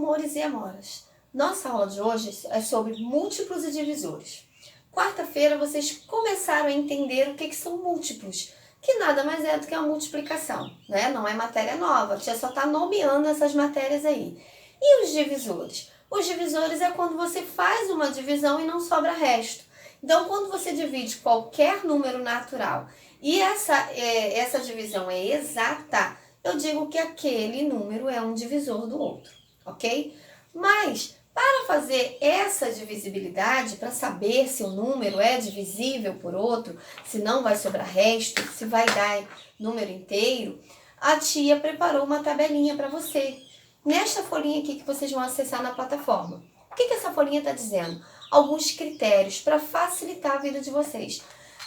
amores e amoras! Nossa aula de hoje é sobre múltiplos e divisores. Quarta-feira vocês começaram a entender o que são múltiplos, que nada mais é do que a multiplicação, né? Não é matéria nova, a tia só está nomeando essas matérias aí. E os divisores? Os divisores é quando você faz uma divisão e não sobra resto. Então, quando você divide qualquer número natural e essa divisão é exata, eu digo que aquele número é um divisor do outro, ok? Mas, para fazer essa divisibilidade, para saber se o número é divisível por outro, se não vai sobrar resto, se vai dar número inteiro, a tia preparou uma tabelinha para você. Nesta folhinha aqui que vocês vão acessar na plataforma. O que essa folhinha está dizendo? Alguns critérios para facilitar a vida de vocês.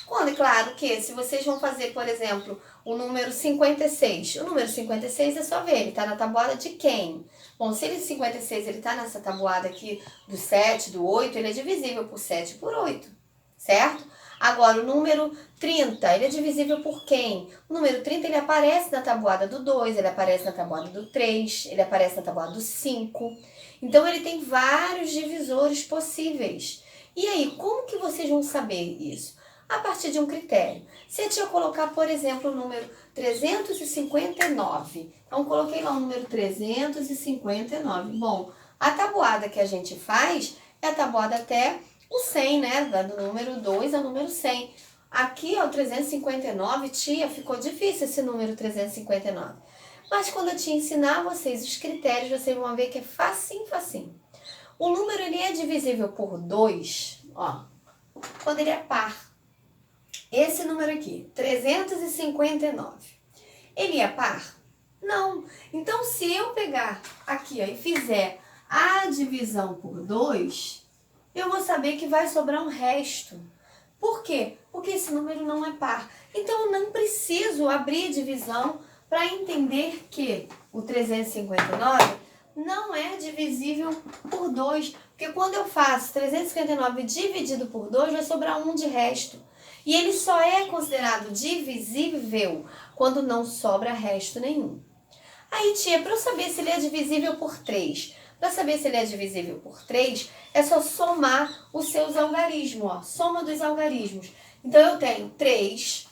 Quando, é claro que se vocês vão fazer, por exemplo, o número 56. O número 56 é só ver, ele está na tabuada de quem? Bom, se ele 56 ele está nessa tabuada aqui do 7, do 8, ele é divisível por 7 e por 8, certo? Agora, o número 30, ele é divisível por quem? O número 30, ele aparece na tabuada do 2, ele aparece na tabuada do 3, ele aparece na tabuada do 5. Então, ele tem vários divisores possíveis. E aí, como que vocês vão saber isso? A partir de um critério. Se a tia colocar, por exemplo, o número 359. Então, coloquei lá o número 359. Bom, a tabuada que a gente faz é a tabuada até o 100, né? Do número 2 ao número 100. Aqui, ó, o 359, tia, ficou difícil esse número 359. Mas quando eu te ensinar vocês os critérios, vocês vão ver que é facinho, facinho. O número, ele é divisível por 2, ó, quando ele é par. Esse número aqui, 359, ele é par? Não. Então, se eu pegar aqui, ó, e fizer a divisão por 2, eu vou saber que vai sobrar um resto. Por quê? Porque esse número não é par. Então, eu não preciso abrir a divisão para entender que o 359 não é divisível por 2. Porque quando eu faço 359 dividido por 2, vai sobrar 1 de resto. E ele só é considerado divisível quando não sobra resto nenhum. Aí, tia, para eu saber se ele é divisível por 3, para saber se ele é divisível por 3, é só somar os seus algarismos, ó, soma dos algarismos. Então, eu tenho 3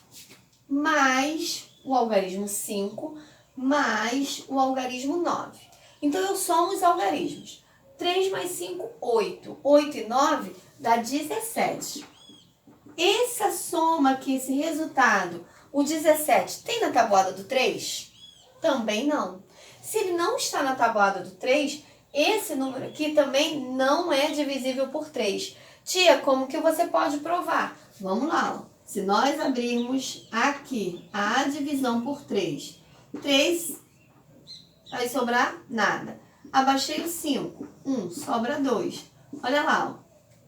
mais o algarismo 5 mais o algarismo 9. Então, eu somo os algarismos. 3 mais 5, 8. 8 e 9 dá 17. Essa soma aqui, esse resultado, o 17, tem na tabuada do 3? Também não. Se ele não está na tabuada do 3, esse número aqui também não é divisível por 3. Tia, como que você pode provar? Vamos lá, ó. Se nós abrirmos aqui a divisão por 3, 3 vai sobrar nada. Abaixei o 5, 1, sobra 2. Olha lá, ó,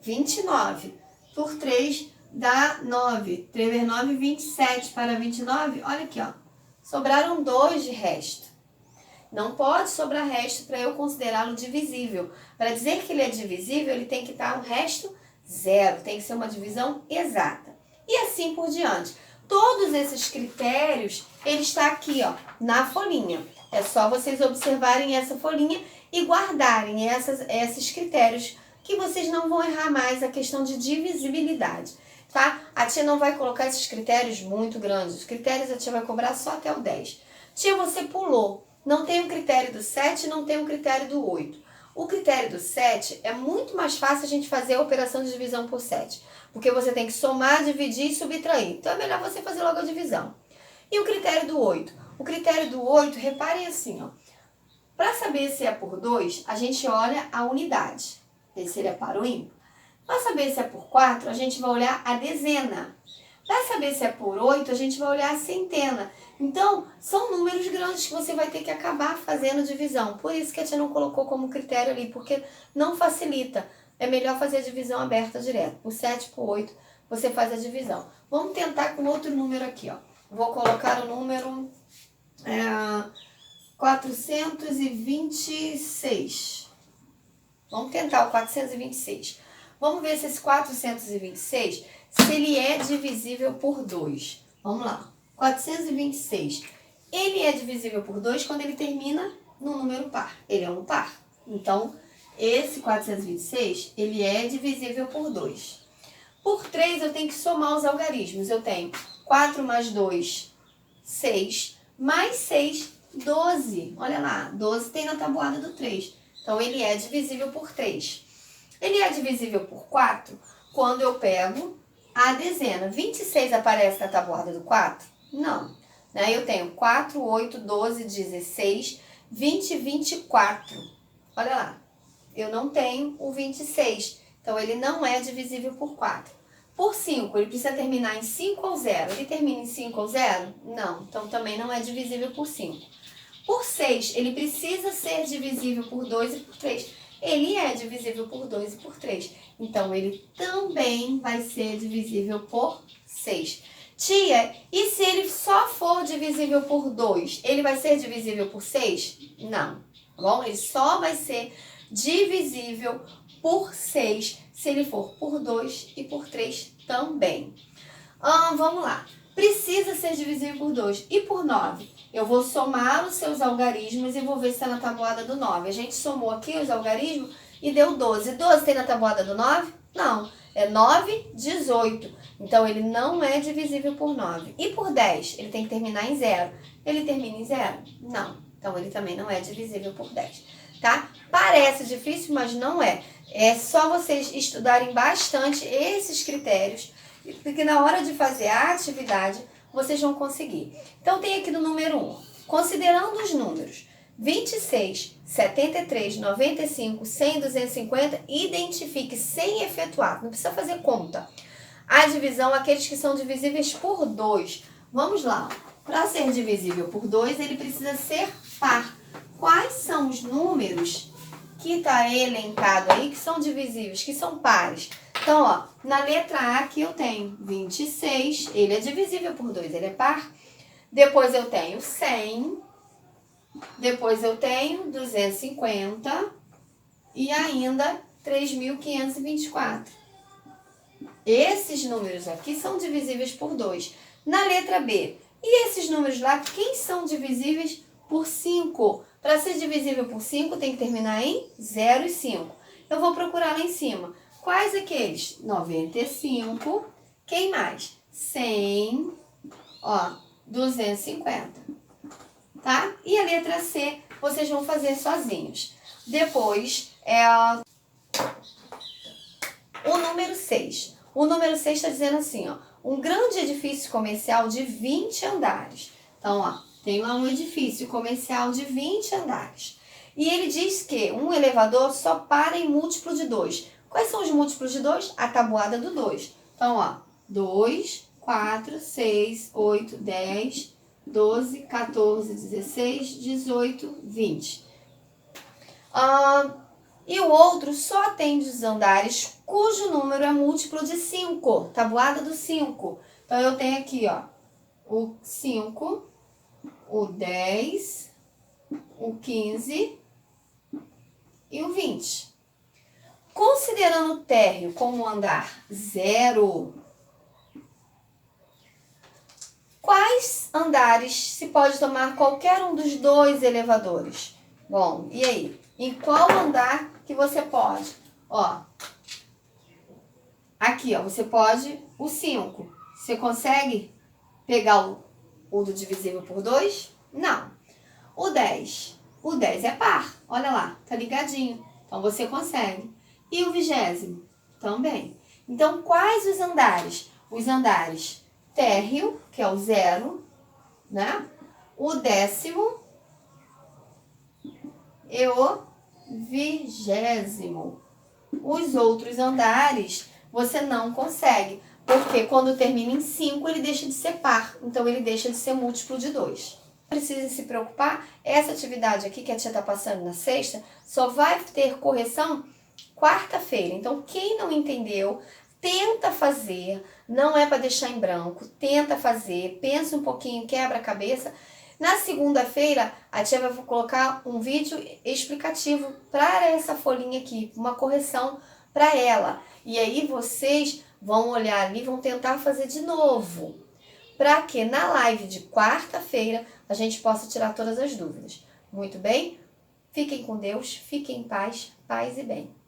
29 por 3 dá 9. 3 vezes 9, 27 para 29. Olha aqui, ó. Sobraram 2 de resto. Não pode sobrar resto para eu considerá-lo divisível. Para dizer que ele é divisível, ele tem que estar um resto zero. Tem que ser uma divisão exata. E assim por diante. Todos esses critérios, ele está aqui, ó, na folhinha. É só vocês observarem essa folhinha e guardarem esses critérios que vocês não vão errar mais a questão de divisibilidade. Tá? A tia não vai colocar esses critérios muito grandes. Os critérios a tia vai cobrar só até o 10. Tia, você pulou. Não tem o critério do 7, não tem o critério do 8. O critério do 7 é muito mais fácil a gente fazer a operação de divisão por 7. Porque você tem que somar, dividir e subtrair. Então é melhor você fazer logo a divisão. E o critério do 8? O critério do 8, reparem assim, ó. Para saber se é por 2, a gente olha a unidade. Se ele é par ou ímpar. Para saber se é por 4, a gente vai olhar a dezena. Para saber se é por 8, a gente vai olhar a centena. Então, são números grandes que você vai ter que acabar fazendo divisão. Por isso que a tia não colocou como critério ali, porque não facilita. É melhor fazer a divisão aberta direto. Por 7, por 8, você faz a divisão. Vamos tentar com outro número aqui, ó. Vou colocar o número 426. Vamos tentar o 426. Vamos ver se esse 426, se ele é divisível por 2. Vamos lá. 426. Ele é divisível por 2 quando ele termina no número par. Ele é um par. Então, esse 426, ele é divisível por 2. Por 3, eu tenho que somar os algarismos. Eu tenho 4 mais 2, 6, mais 6, 12. Olha lá, 12 tem na tabuada do 3. Então, ele é divisível por 3. Ele é divisível por 4 quando eu pego a dezena. 26 aparece na tabuada do 4? Não. Né? Eu tenho 4, 8, 12, 16, 20, 24. Olha lá, eu não tenho o 26. Então, ele não é divisível por 4. Por 5, ele precisa terminar em 5 ou 0. Ele termina em 5 ou 0? Não. Então, também não é divisível por 5. Por 6, ele precisa ser divisível por 2 e por 3. Ele é divisível por 2 e por 3. Então, ele também vai ser divisível por 6. Tia, e se ele só for divisível por 2, ele vai ser divisível por 6? Não. Tá bom? Ele só vai ser divisível por 6 se ele for por 2 e por 3 também. Vamos lá. Precisa ser divisível por 2. E por 9? Eu vou somar os seus algarismos e vou ver se está na tabuada do 9. A gente somou aqui os algarismos e deu 12. 12 tem na tabuada do 9? Não. É 9, 18. Então, ele não é divisível por 9. E por 10? Ele tem que terminar em 0. Ele termina em 0? Não. Então, ele também não é divisível por 10. Tá? Parece difícil, mas não é. É só vocês estudarem bastante esses critérios, porque na hora de fazer a atividade, vocês vão conseguir. Então, tem aqui no número 1, considerando os números 26, 73, 95, 100, 250, identifique sem efetuar, não precisa fazer conta, a divisão, aqueles que são divisíveis por 2. Vamos lá, para ser divisível por 2, ele precisa ser par. Quais são os números que está elencado aí, que são divisíveis, que são pares? Então, ó, na letra A aqui eu tenho 26, ele é divisível por 2, ele é par. Depois eu tenho 100, depois eu tenho 250 e ainda 3.524. Esses números aqui são divisíveis por 2. Na letra B, e esses números lá, quem são divisíveis por 5? Para ser divisível por 5, tem que terminar em 0 e 5. Eu vou procurar lá em cima. Quais aqueles? 95. Quem mais? 100. Ó, 250. Tá? E a letra C, vocês vão fazer sozinhos. Depois, o número 6. O número 6 está dizendo assim, ó. Um grande edifício comercial de 20 andares. Então, ó, tem lá um edifício comercial de 20 andares. E ele diz que um elevador só para em múltiplo de 2. Quais são os múltiplos de 2? A tabuada do 2. Então, ó, 2, 4, 6, 8, 10, 12, 14, 16, 18, 20. E o outro só atende os andares cujo número é múltiplo de 5. Tabuada do 5. Então, eu tenho aqui, ó, o 5, o 10, o 15 e o 20. Considerando o térreo como andar 0, quais andares se pode tomar qualquer um dos 2 elevadores? Bom, e aí? Em qual andar que você pode? Ó, aqui, ó, você pode o 5. Você consegue pegar o do divisível por 2? Não. O 10. O 10 é par. Olha lá, tá ligadinho. Então, você consegue. E o 20º? Também. Então, quais os andares? Os andares térreo, que é o 0, né? O 10º e o 20º. Os outros andares você não consegue, porque quando termina em 5, ele deixa de ser par, então ele deixa de ser múltiplo de 2. Não precisa se preocupar, essa atividade aqui que a tia está passando na sexta, só vai ter correção quarta-feira. Então, quem não entendeu, tenta fazer, não é para deixar em branco, tenta fazer, pensa um pouquinho, quebra a cabeça. Na segunda-feira, a tia vai colocar um vídeo explicativo para essa folhinha aqui, uma correção para ela. E aí vocês vão olhar ali, vão tentar fazer de novo, para que na live de quarta-feira a gente possa tirar todas as dúvidas. Muito bem? Fiquem com Deus, fiquem em paz, paz e bem.